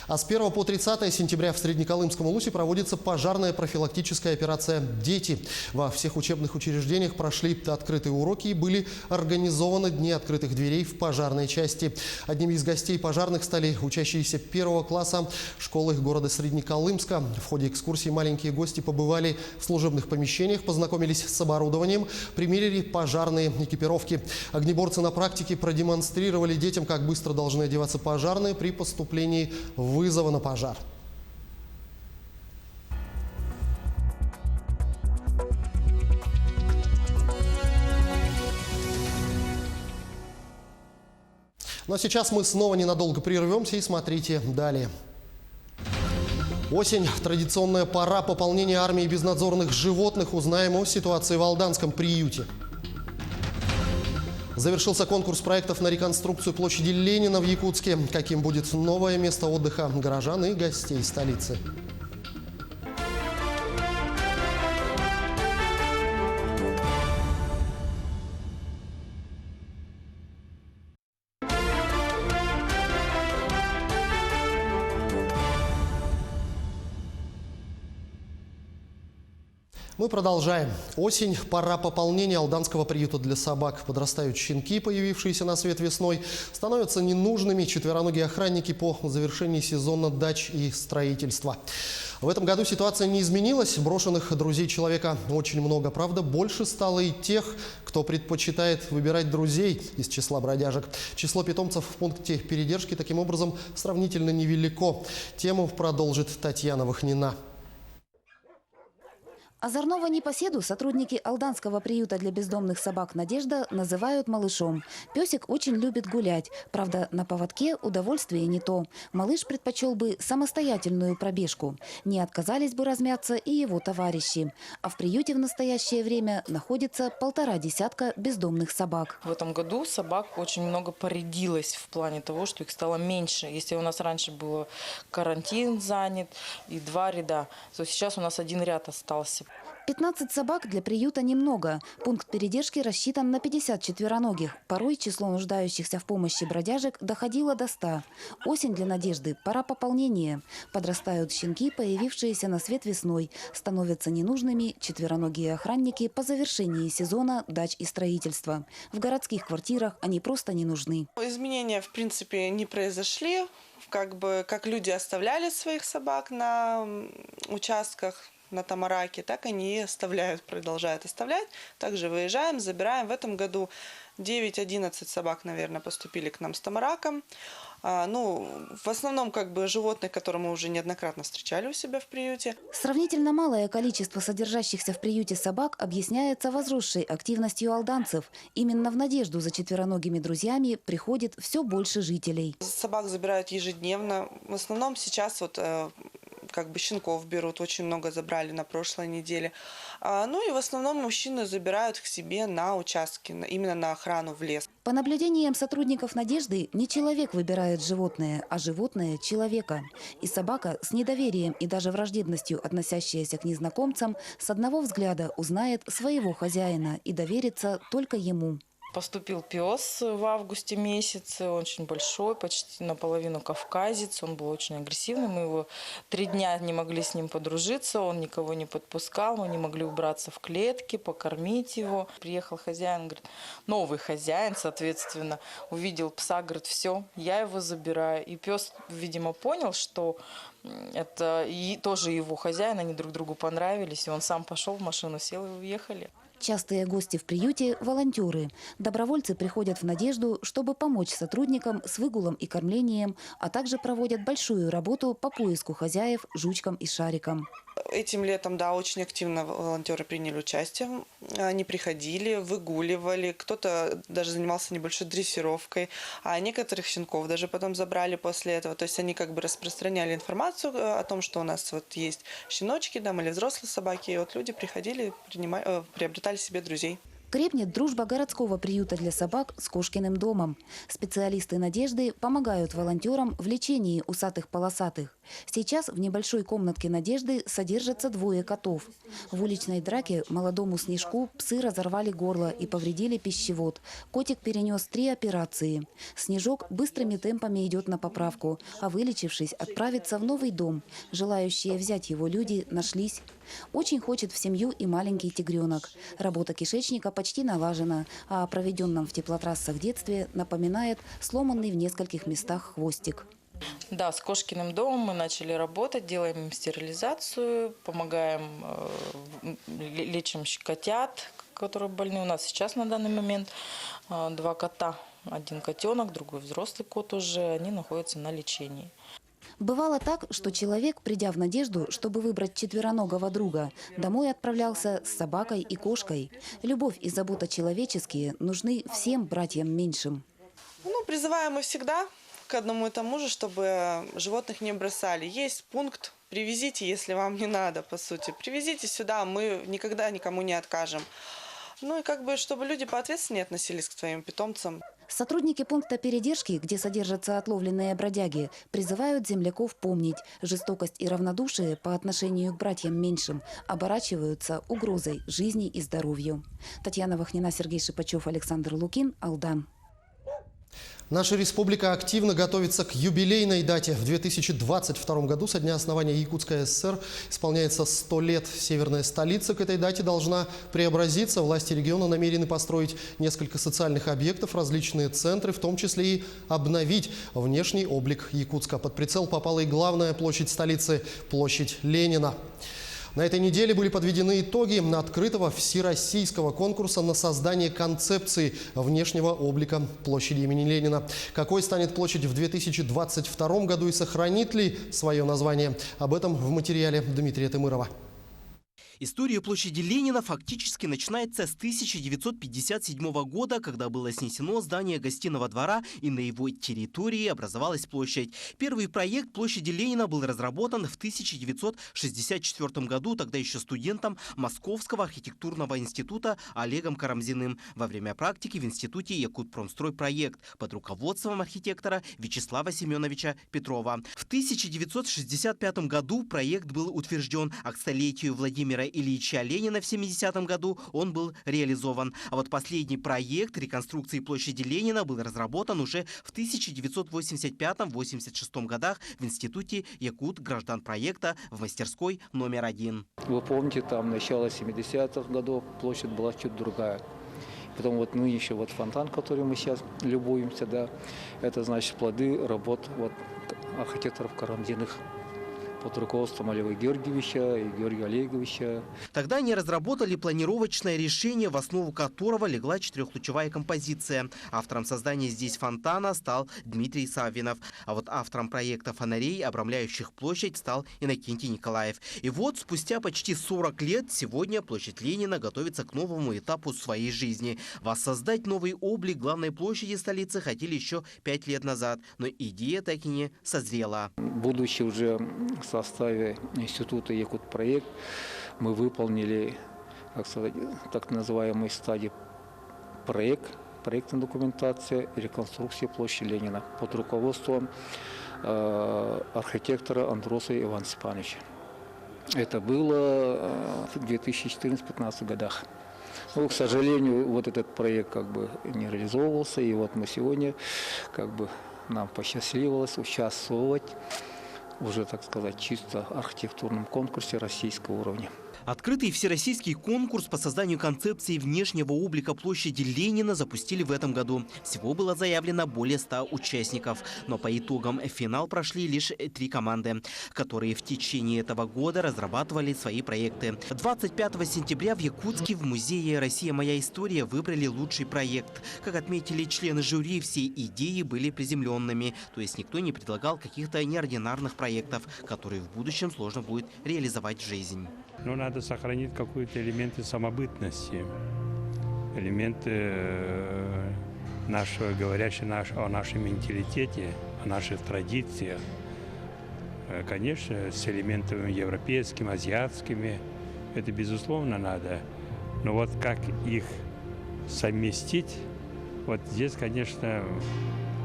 А с 1 по 30 сентября в Среднеколымском Улусе проводится пожарная профилактическая операция «Дети». Во всех учебных учреждениях прошли открытые уроки и были организованы дни открытых дверей в пожарной части. Одними из гостей пожарных стали учащиеся 1 класса школы города Среднеколымска. В ходе экскурсии маленькие гости побывали в служебных помещениях, познакомились с оборудованием, примерили пожарные экипировки. Огнеборцы на практике продемонстрировали детям, как быстро должны одеваться пожарные при поступлении вызова на пожар. Ну а сейчас мы снова ненадолго прервемся и смотрите далее. Осень – традиционная пора пополнения армии безнадзорных животных. Узнаем о ситуации в Алданском приюте. Завершился конкурс проектов на реконструкцию площади Ленина в Якутске. Каким будет новое место отдыха горожан и гостей столицы? Мы продолжаем. Осень – пора пополнения алданского приюта для собак. Подрастают щенки, появившиеся на свет весной. Становятся ненужными четвероногие охранники по завершении сезона дач и строительства. В этом году ситуация не изменилась. Брошенных друзей человека очень много. Правда, больше стало и тех, кто предпочитает выбирать друзей из числа бродяжек. Число питомцев в пункте передержки таким образом сравнительно невелико. Тему продолжит Татьяна Вахнина. Озорного непоседу сотрудники алданского приюта для бездомных собак «Надежда» называют малышом. Песик очень любит гулять. Правда, на поводке удовольствие не то. Малыш предпочел бы самостоятельную пробежку. Не отказались бы размяться и его товарищи. А в приюте в настоящее время находится 1,5 десятка бездомных собак. В этом году собак очень много поредилось в плане того, что их стало меньше. Если у нас раньше был карантин занят и 2 ряда, то сейчас у нас 1 ряд остался. 15 собак для приюта немного. Пункт передержки рассчитан на 50 четвероногих. Порой число нуждающихся в помощи бродяжек доходило до 100. Осень для «Надежды» – пора пополнения. Подрастают щенки, появившиеся на свет весной. Становятся ненужными четвероногие охранники по завершении сезона дач и строительства. В городских квартирах они просто не нужны. Изменения, в принципе, не произошли. Как люди оставляли своих собак на участках, на Тамараке, так они оставляют, продолжают оставлять. Также выезжаем, забираем. В этом году 9-11 собак, наверное, поступили к нам с Тамараком. В основном животных, которые мы уже неоднократно встречали у себя в приюте. Сравнительно малое количество содержащихся в приюте собак объясняется возросшей активностью алданцев. Именно в «Надежду» за четвероногими друзьями приходит все больше жителей. Собак забирают ежедневно. В основном сейчас щенков берут, очень много забрали на прошлой неделе. И в основном мужчины забирают к себе на участки, именно на охрану в лес. По наблюдениям сотрудников «Надежды», не человек выбирает животное, а животное – человека. И собака с недоверием и даже враждебностью, относящаяся к незнакомцам, с одного взгляда узнает своего хозяина и доверится только ему. Поступил пес в августе месяце, очень большой, почти наполовину кавказец, он был очень агрессивный, мы его 3 дня не могли с ним подружиться, он никого не подпускал, мы не могли убраться в клетке, покормить его. Приехал хозяин, говорит, новый хозяин, соответственно, увидел пса, говорит, все, я его забираю. И пес, видимо, понял, что это и тоже его хозяин, они друг другу понравились, и он сам пошел в машину, сел и уехали. Частые гости в приюте – волонтеры. Добровольцы приходят в «Надежду», чтобы помочь сотрудникам с выгулом и кормлением, а также проводят большую работу по поиску хозяев жучкам и шарикам. Этим летом, очень активно волонтеры приняли участие. Они приходили, выгуливали, кто-то даже занимался небольшой дрессировкой, а некоторых щенков даже потом забрали после этого. То есть они распространяли информацию о том, что у нас есть щеночки или взрослые собаки. И люди приходили, приобретали себе друзей. Крепнет дружба городского приюта для собак с Кошкиным домом. Специалисты «Надежды» помогают волонтерам в лечении усатых-полосатых. Сейчас в небольшой комнатке «Надежды» содержатся 2 котов. В уличной драке молодому Снежку псы разорвали горло и повредили пищевод. Котик перенес 3 операции. Снежок быстрыми темпами идет на поправку, а вылечившись, отправится в новый дом. Желающие взять его люди нашлись. Очень хочет в семью и маленький тигренок. Работа кишечника почти налажена, а о проведенном в теплотрассах детстве напоминает сломанный в нескольких местах хвостик. Да, с Кошкиным домом мы начали работать, делаем им стерилизацию, помогаем, лечим котят, которые больны. У нас сейчас на данный момент 2 кота. 1 котенок, другой взрослый кот уже, они находятся на лечении. Бывало так, что человек, придя в «Надежду», чтобы выбрать четвероногого друга, домой отправлялся с собакой и кошкой. Любовь и забота человеческие нужны всем братьям меньшим. Призываем мы всегда к одному и тому же, чтобы животных не бросали. Есть пункт «привезите, если вам не надо», по сути. Привезите сюда, мы никогда никому не откажем. Чтобы люди поответственнее относились к своим питомцам. Сотрудники пункта передержки, где содержатся отловленные бродяги, призывают земляков помнить, жестокость и равнодушие по отношению к братьям меньшим оборачиваются угрозой жизни и здоровью. Татьяна Вахнина, Сергей Шипачев, Александр Лукин, Алдан. Наша республика активно готовится к юбилейной дате. В 2022 году со дня основания Якутской ССР исполняется 100 лет. Северная столица к этой дате должна преобразиться. Власти региона намерены построить несколько социальных объектов, различные центры, в том числе и обновить внешний облик Якутска. Под прицел попала и главная площадь столицы – площадь Ленина. На этой неделе были подведены итоги открытого всероссийского конкурса на создание концепции внешнего облика площади имени Ленина. Какой станет площадь в 2022 году и сохранит ли свое название? Об этом в материале Дмитрия Тымырова. История площади Ленина фактически начинается с 1957 года, когда было снесено здание гостиного двора, и на его территории образовалась площадь. Первый проект площади Ленина был разработан в 1964 году, тогда еще студентом Московского архитектурного института Олегом Карамзиным во время практики в институте Якутпромстройпроект под руководством архитектора Вячеслава Семеновича Петрова. В 1965 году проект был утвержден, а к столетию Владимира Ильича Ленина в 70-м году он был реализован. А вот последний проект реконструкции площади Ленина был разработан уже в 1985-86 годах в институте Якут-Гражданпроекта в мастерской номер 1. Вы помните, там начало 70-х годов площадь была чуть другая. Потом вот нынешний вот фонтан, который мы сейчас любуемся, да, это значит плоды работ вот архитекторов Карамзиных под руководством Олега Георгиевича и Георгия Олеговича. Тогда они разработали планировочное решение, в основу которого легла четырехлучевая композиция. Автором создания здесь фонтана стал Дмитрий Саввинов. А вот автором проекта фонарей, обрамляющих площадь, стал Иннокентий Николаев. И вот спустя почти 40 лет сегодня площадь Ленина готовится к новому этапу своей жизни. Воссоздать новый облик главной площади столицы хотели еще 5 лет назад, но идея так и не созрела. Будучи уже в составе института Якутпроект, мы выполнили, как сказать, так называемый стадий проектной документации реконструкции площади Ленина под руководством архитектора Андроса Ивана Степановича. Это было в 2014-2015 годах. Но, к сожалению, вот этот проект как бы не реализовывался, и вот мы сегодня как бы нам посчастливилось участвовать уже, так сказать, чисто архитектурном конкурсе российского уровня. Открытый всероссийский конкурс по созданию концепции внешнего облика площади Ленина запустили в этом году. Всего было заявлено более 100 участников. Но по итогам финал прошли лишь 3 команды, которые в течение этого года разрабатывали свои проекты. 25 сентября в Якутске в музее «Россия. Моя история» выбрали лучший проект. Как отметили члены жюри, все идеи были приземленными. То есть никто не предлагал каких-то неординарных проектов, которые в будущем сложно будет реализовать в жизнь. Но надо сохранить какие-то элементы самобытности, элементы нашего, говорящие о нашем менталитете, о наших традициях. Конечно, с элементами европейскими, азиатскими, это безусловно надо. Но вот как их совместить, вот здесь, конечно,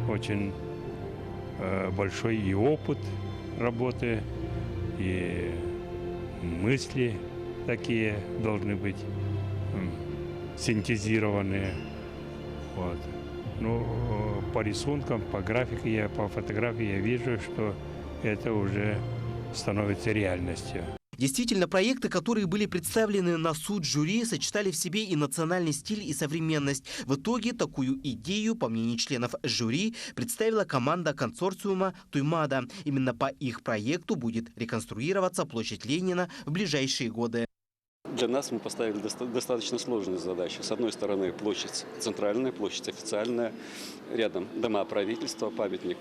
очень большой и опыт работы, и мысли такие должны быть синтезированные. Вот. Ну, по рисункам, по графике, по фотографии я вижу, что это уже становится реальностью. Действительно, проекты, которые были представлены на суд жюри, сочетали в себе и национальный стиль, и современность. В итоге такую идею, по мнению членов жюри, представила команда консорциума «Туймада». Именно по их проекту будет реконструироваться площадь Ленина в ближайшие годы. Для нас мы поставили достаточно сложные задачи. С одной стороны, площадь центральная, площадь официальная. Рядом дома правительства, памятник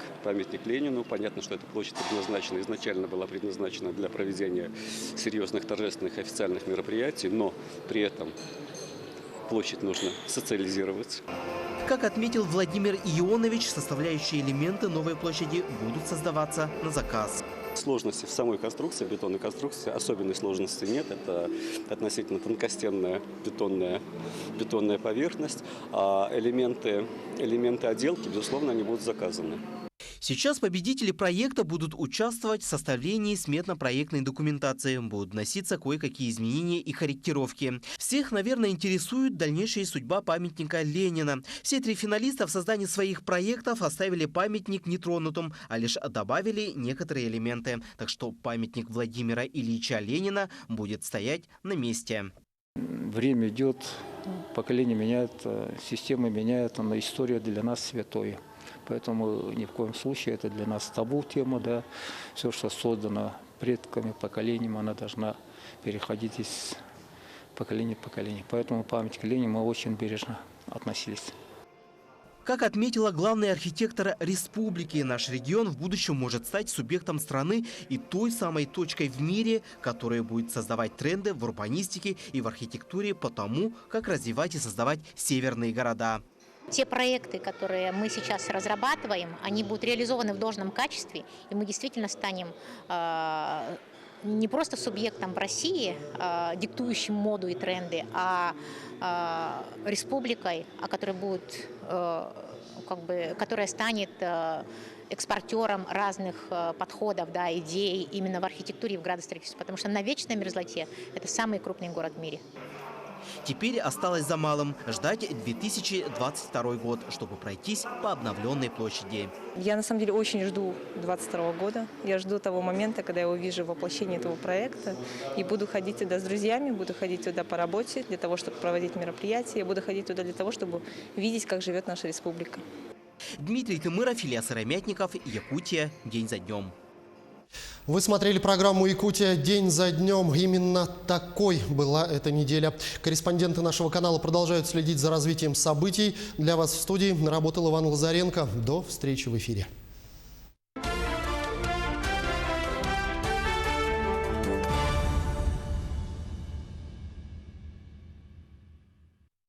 Ленину. Понятно, что эта площадь изначально была предназначена для проведения серьезных торжественных официальных мероприятий, но при этом площадь нужно социализировать. Как отметил Владимир Ионович, составляющие элементы новой площади будут создаваться на заказ. Сложности в самой конструкции, бетонной конструкции, особенной сложности нет. Это относительно тонкостенная бетонная поверхность. А элементы отделки, безусловно, они будут заказаны. Сейчас победители проекта будут участвовать в составлении сметно-проектной документации. Будут вноситься кое-какие изменения и корректировки. Всех, наверное, интересует дальнейшая судьба памятника Ленина. Все 3 финалиста в создании своих проектов оставили памятник нетронутым, а лишь добавили некоторые элементы. Так что памятник Владимира Ильича Ленина будет стоять на месте. Время идет, поколение меняется, система меняется, но история для нас святое. Поэтому ни в коем случае это для нас табу тема, да. Все, что создано предками, поколением, она должна переходить из поколения в поколение. Поэтому памятник Ленину мы очень бережно относились. Как отметила главный архитектор республики, наш регион в будущем может стать субъектом страны и той самой точкой в мире, которая будет создавать тренды в урбанистике и в архитектуре по тому, как развивать и создавать северные города. Те проекты, которые мы сейчас разрабатываем, они будут реализованы в должном качестве, и мы действительно станем не просто субъектом в России, диктующим моду и тренды, а республикой, которая станет экспортером разных подходов, идей именно в архитектуре и в градостроительстве, потому что на Вечной мерзлоте это самый крупный город в мире. Теперь осталось за малым – ждать 2022 год, чтобы пройтись по обновленной площади. Я на самом деле очень жду 2022 года. Я жду того момента, когда я увижу воплощение этого проекта. И буду ходить туда с друзьями, буду ходить туда по работе, для того, чтобы проводить мероприятия. Я буду ходить туда для того, чтобы видеть, как живет наша республика. Дмитрий Тымыров, Илья Сыромятников, Якутия. День за днем. Вы смотрели программу «Якутия. День за днем». Именно такой была эта неделя. Корреспонденты нашего канала продолжают следить за развитием событий. Для вас в студии работал Иван Лазаренко. До встречи в эфире.